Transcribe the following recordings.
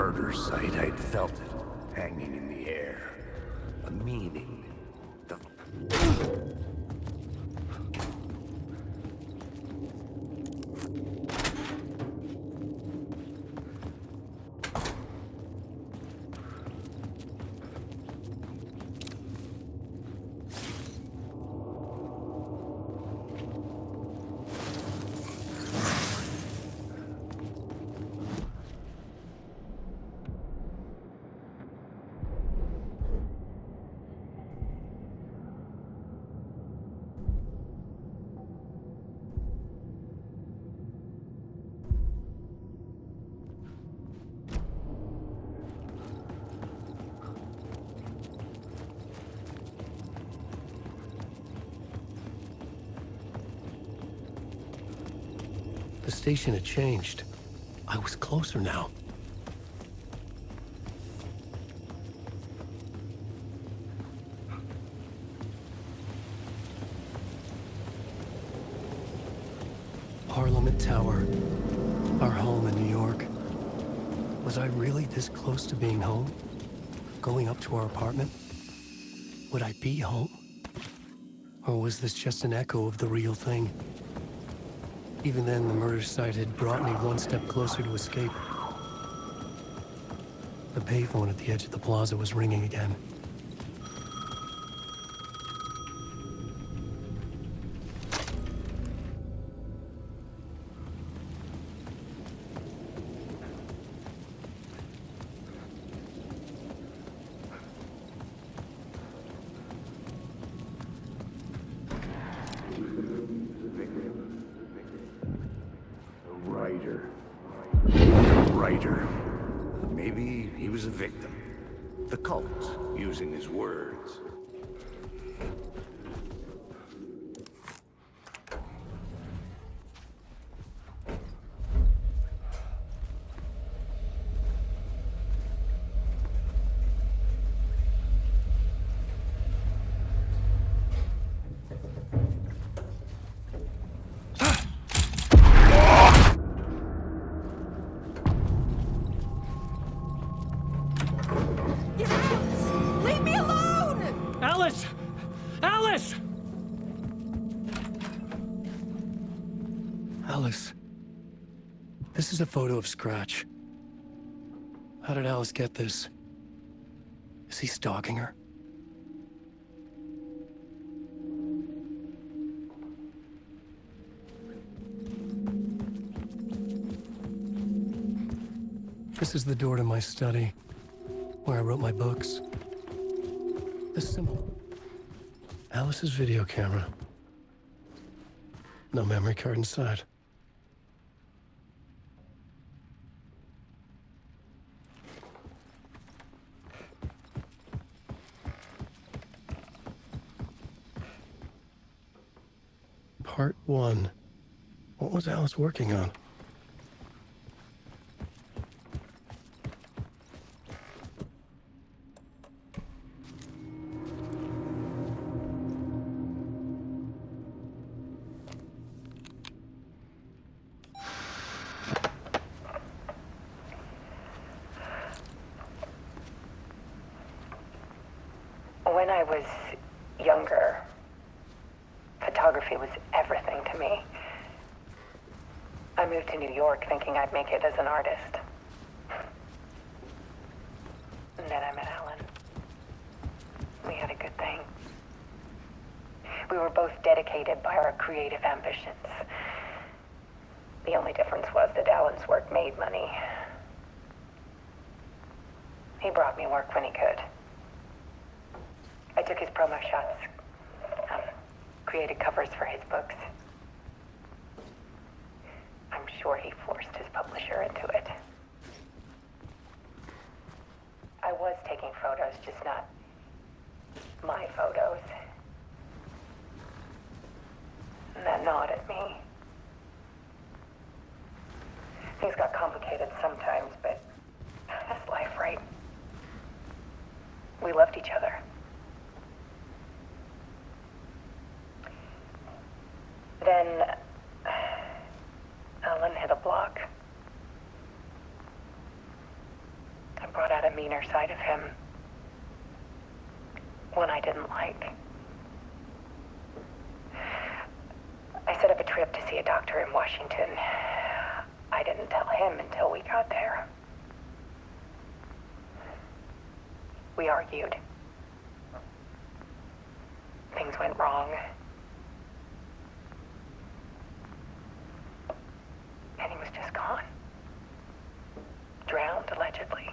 murder site, I'd felt it hanging in the air. A meaning. The... The station had changed. I was closer now. Parliament Tower. Our home in New York. Was I really this close to being home? Going up to our apartment? Would I be home? Or was this just an echo of the real thing? Even then, the murder site had brought me one step closer to escape. The payphone at the edge of the plaza was ringing again. Writer. Maybe he was a victim. The cult, using his words. Alice. This is a photo of Scratch. How did Alice get this? Is he stalking her? This is the door to my study, where I wrote my books. This symbol. Alice's video camera. No memory card inside. Part 1. What was Alice working on? When I was younger, photography was everything to me. I moved to New York thinking I'd make it as an artist. And then I met Alan. We had a good thing. We were both dedicated by our creative ambitions. The only difference was that Alan's work made money. He brought me work when he could. I took his promo shots, created covers for his books. I'm sure he forced his publisher into it. I was taking photos, just not my photos. And that gnawed at me. Things got complicated sometimes, but that's life, right? We loved each other. Then Alan hit a block. meaner side of him. One I didn't like. I set up a trip to see a doctor in Washington. I didn't tell him until we got there. We argued. Things went wrong. And he was just gone. Drowned, allegedly.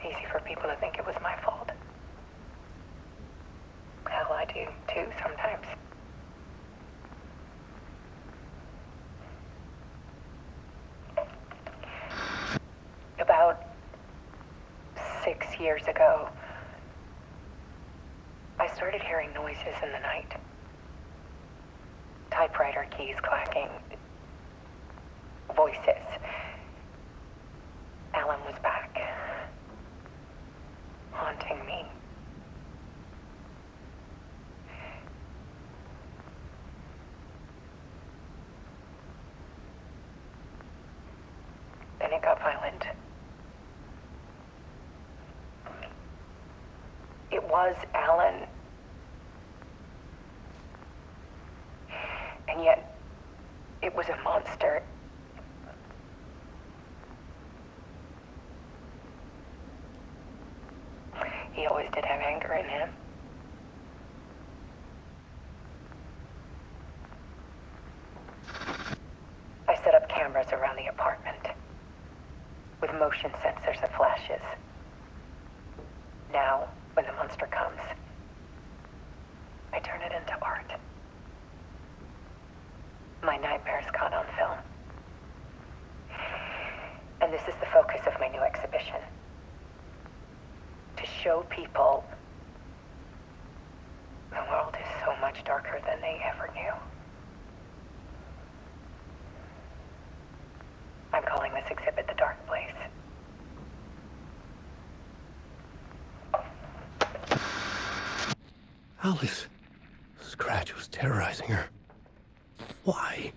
Easy for people to think it was my fault. Hell, I do, too, sometimes. About 6 years ago, I started hearing noises in the night. Typewriter keys clacking. Voices. Alan was back. Haunting me. Then it got violent. It was Alan. And yet, it was a monster. He always did have anger in him. I set up cameras around the apartment with motion sensors and flashes. Now, when the monster comes, I turn it into art. My nightmares caught on film. And this is the focus of my new exhibition. To show people the world is so much darker than they ever knew. I'm calling this exhibit The Dark Place. Alice. Scratch was terrorizing her. Why?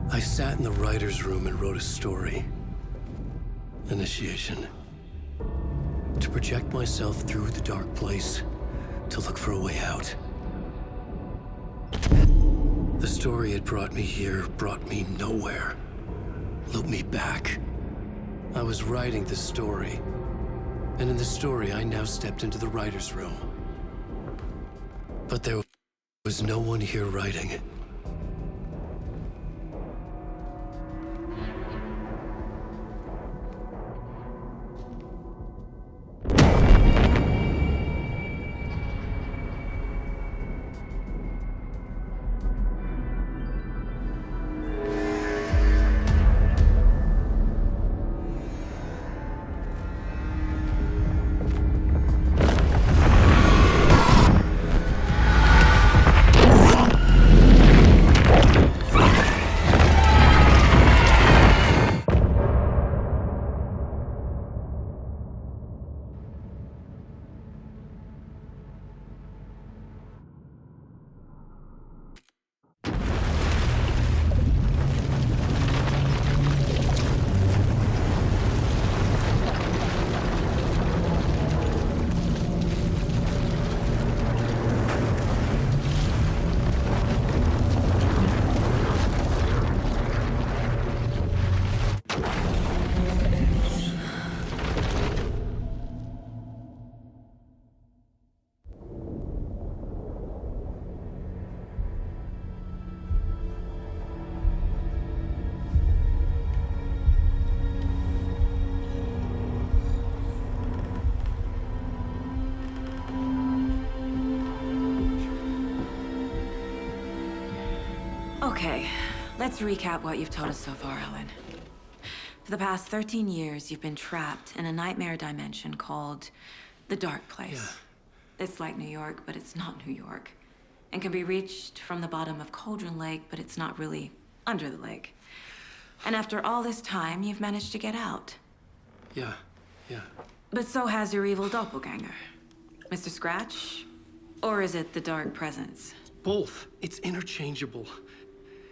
I sat in the writer's room and wrote a story. Initiation. To project myself through the dark place, to look for a way out. The story had brought me here, brought me nowhere. Looped me back. I was writing the story. And in the story, I now stepped into the writer's room. But there was no one here writing it. Okay, let's recap what you've told us so far, Alan. For the past 13 years, you've been trapped in a nightmare dimension called the Dark Place. It's like New York, but it's not New York. And can be reached from the bottom of Cauldron Lake, but it's not really under the lake. And after all this time, you've managed to get out. Yeah. But so has your evil doppelganger. Mr. Scratch? Or is it the Dark Presence? Both. It's interchangeable.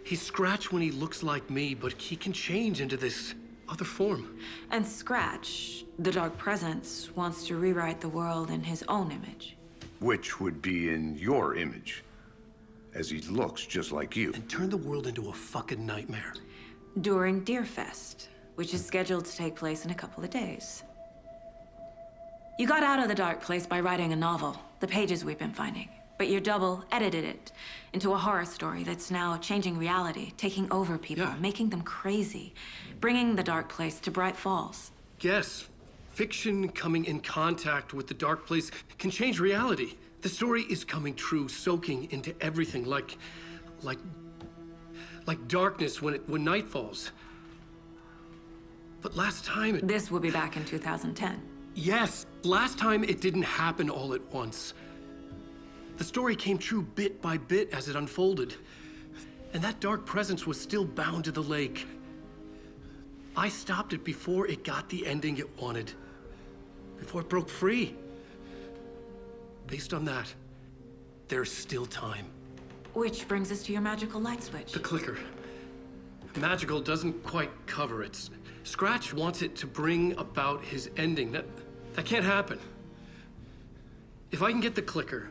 He's Scratch when he looks like me, but he can change into this other form. And Scratch, the Dark Presence, wants to rewrite the world in his own image. Which would be in your image, as he looks just like you. And turn the world into a fucking nightmare. During Deerfest, which is scheduled to take place in a couple of days. You got out of the Dark Place by writing a novel, The Pages We've Been Finding. But your double edited it into a horror story that's now changing reality, taking over people, making them crazy, bringing the Dark Place to Bright Falls. Yes, fiction coming in contact with the Dark Place can change reality. The story is coming true, soaking into everything, like darkness when night falls. But last time This will be back in 2010. Yes, last time it didn't happen all at once. The story came true bit by bit as it unfolded. And that dark presence was still bound to the lake. I stopped it before it got the ending it wanted. Before it broke free. Based on that, there's still time. Which brings us to your magical light switch. The clicker. Magical doesn't quite cover it. Scratch wants it to bring about his ending. That can't happen. If I can get the clicker,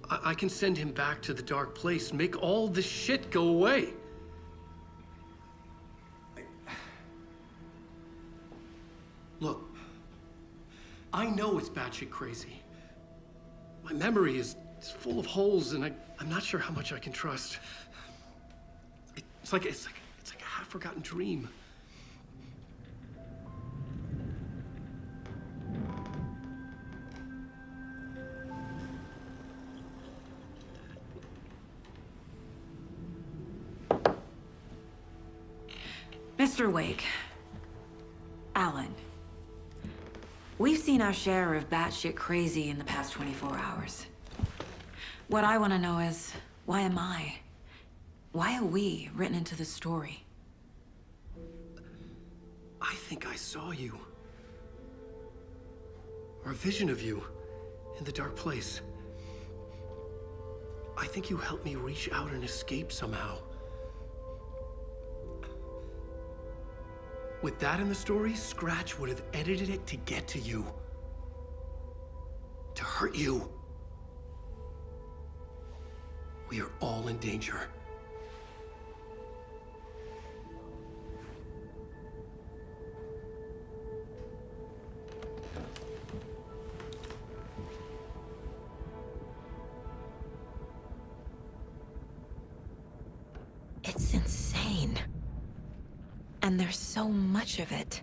I can send him back to the Dark Place, make all this shit go away. Look, I know it's batshit crazy. My memory is full of holes, and I'm not sure how much I can trust. It's like a half-forgotten dream. Mr. Wake. Alan. We've seen our share of batshit crazy in the past 24 hours. What I want to know is, why am I? Why are we written into the story? I think I saw you. Or a vision of you in the Dark Place. I think you helped me reach out and escape somehow. With that in the story, Scratch would have edited it to get to you. To hurt you. We are all in danger. It's insane. And there's so much of it.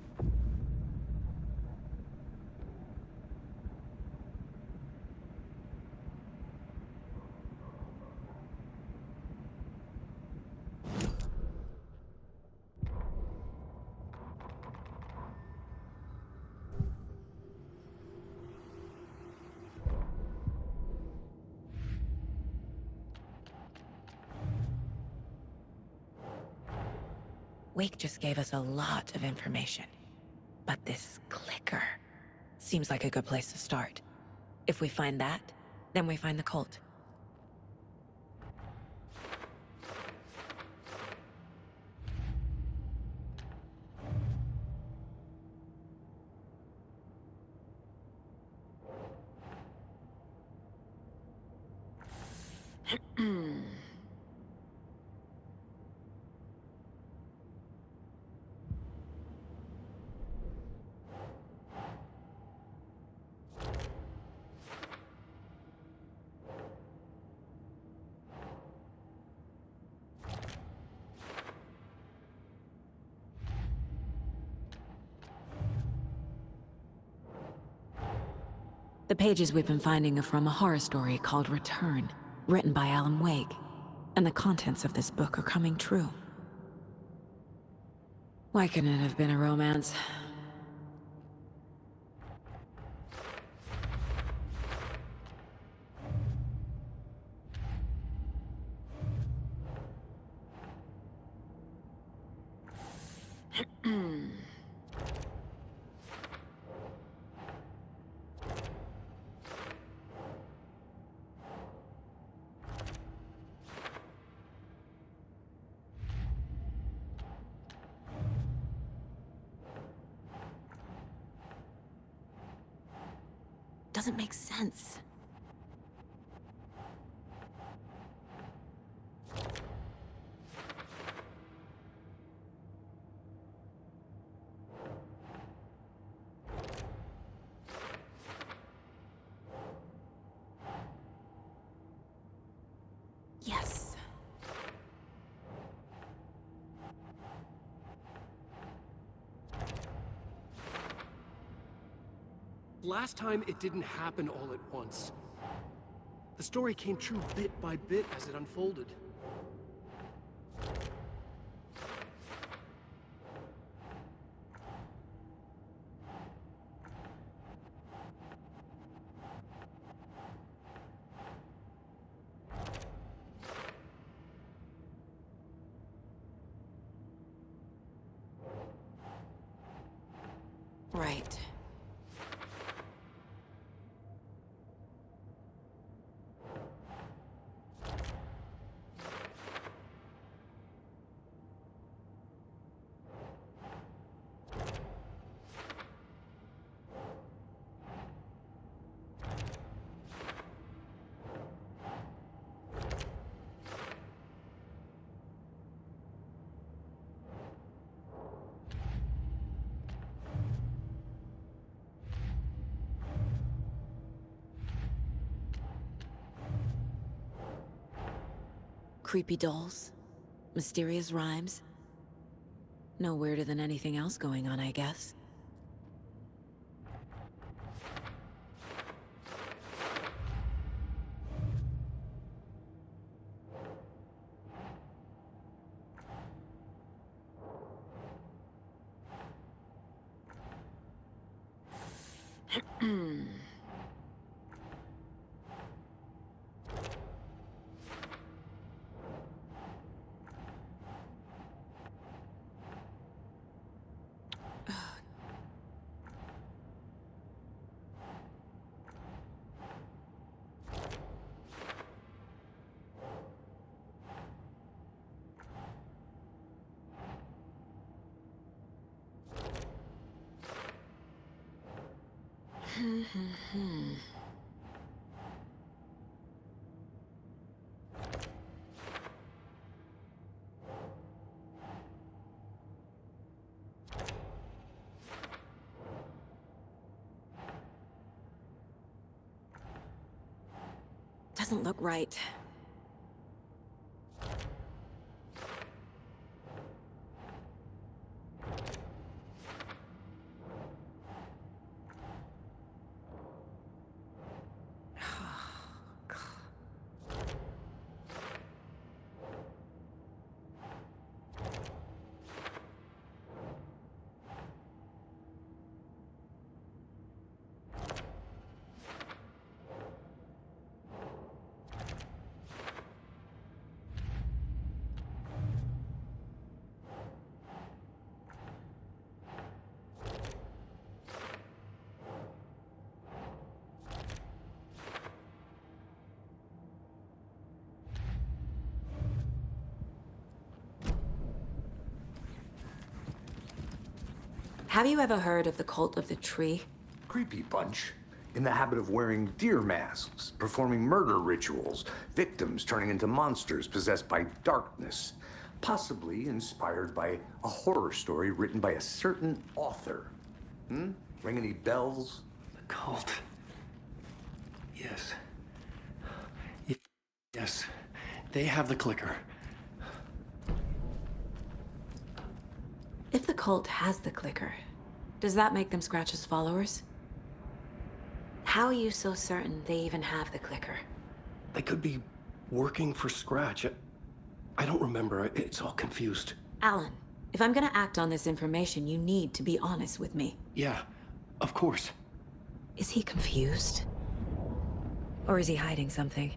Wake just gave us a lot of information. But this clicker seems like a good place to start. If we find that, then we find the cult. The pages we've been finding are from a horror story called Return, written by Alan Wake. And the contents of this book are coming true. Why couldn't it have been a romance? Doesn't make sense. Yes. Last time, it didn't happen all at once. The story came true bit by bit as it unfolded. Right. Creepy dolls, mysterious rhymes. No weirder than anything else going on, I guess. Doesn't look right. Have you ever heard of the Cult of the Tree? Creepy bunch. In the habit of wearing deer masks, performing murder rituals, victims turning into monsters possessed by darkness. Possibly inspired by a horror story written by a certain author. Ring any bells? The cult. Yes. Yes. They have the clicker. If the cult has the clicker, does that make them Scratch's followers? How are you so certain they even have the clicker? They could be working for Scratch. I don't remember. It's all confused. Alan, If I'm gonna act on this information, you need to be honest with me. Yeah, of course. Is he confused? Or is he hiding something?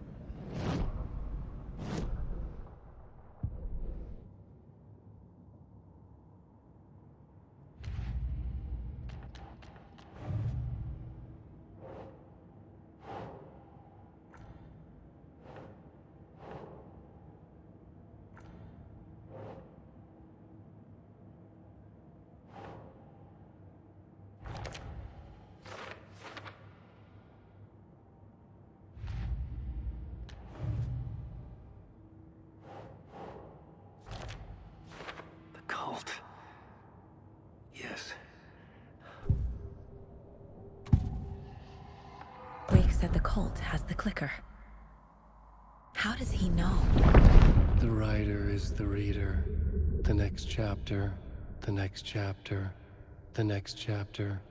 Cult. Yes. Wake said the cult has the clicker. How does he know? The writer is the reader. The next chapter, the next chapter, the next chapter.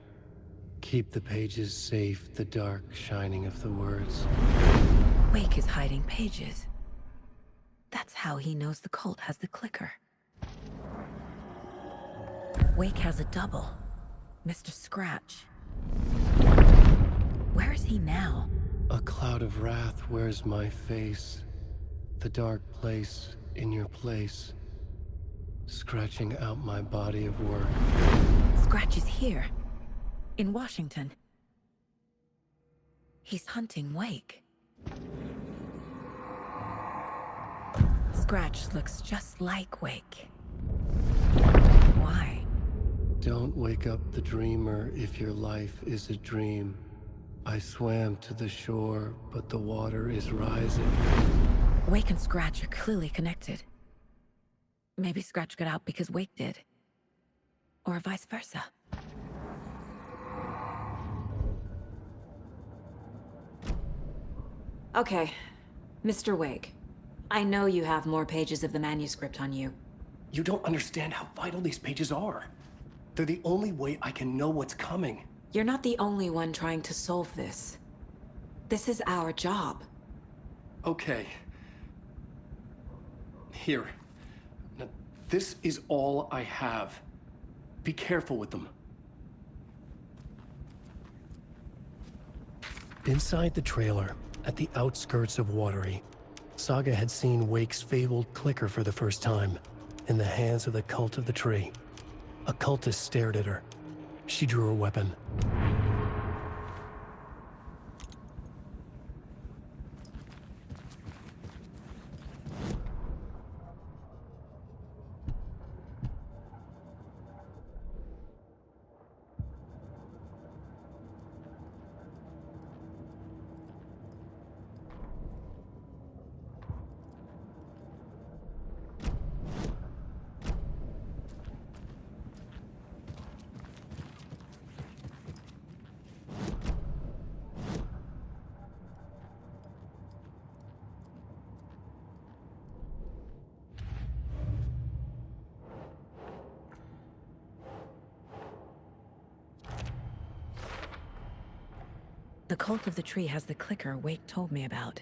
Keep the pages safe, the dark shining of the words. Wake is hiding pages. That's how he knows the cult has the clicker. Wake has a double. Mr. Scratch. Where is he now? A cloud of wrath wears my face. The dark place in your place. Scratching out my body of work. Scratch is here. In Washington. He's hunting Wake. Scratch looks just like Wake. Why? Don't wake up the dreamer if your life is a dream. I swam to the shore, but the water is rising. Wake and Scratch are clearly connected. Maybe Scratch got out because Wake did. Or vice versa. Okay, Mr. Wake. I know you have more pages of the manuscript on you. You don't understand how vital these pages are. They're the only way I can know what's coming. You're not the only one trying to solve this. This is our job. Okay. Here. Now, this is all I have. Be careful with them. Inside the trailer, at the outskirts of Watery, Saga had seen Wake's fabled clicker for the first time, in the hands of the Cult of the Tree. A cultist stared at her. She drew her weapon. The Cult of the Tree has the clicker Wake told me about.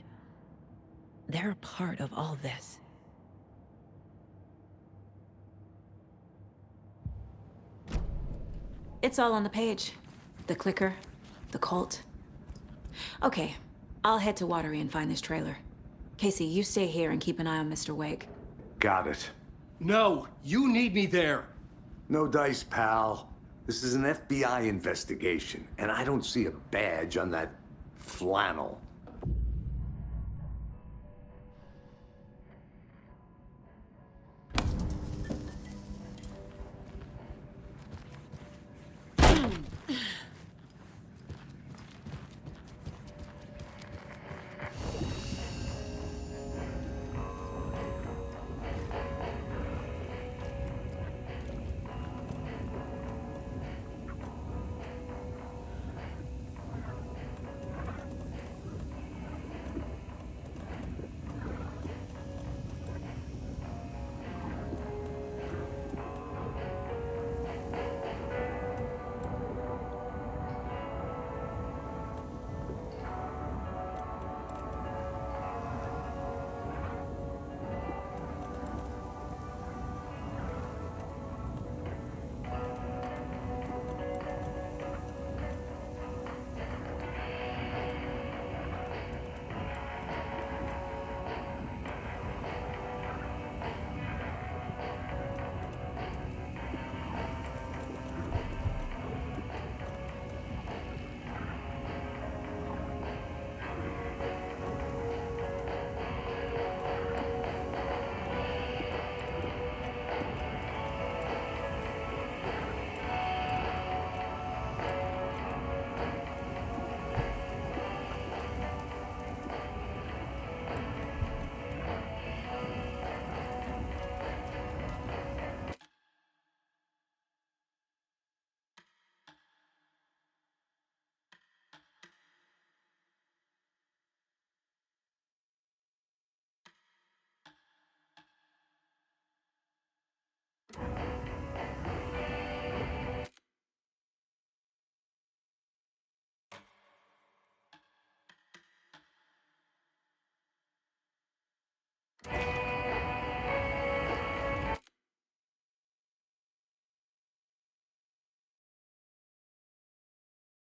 They're a part of all this. It's all on the page. The clicker, the cult. Okay, I'll head to Watery and find this trailer. Casey, you stay here and keep an eye on Mr. Wake. Got it. No! You need me there! No dice, pal. This is an FBI investigation, and I don't see a badge on that flannel.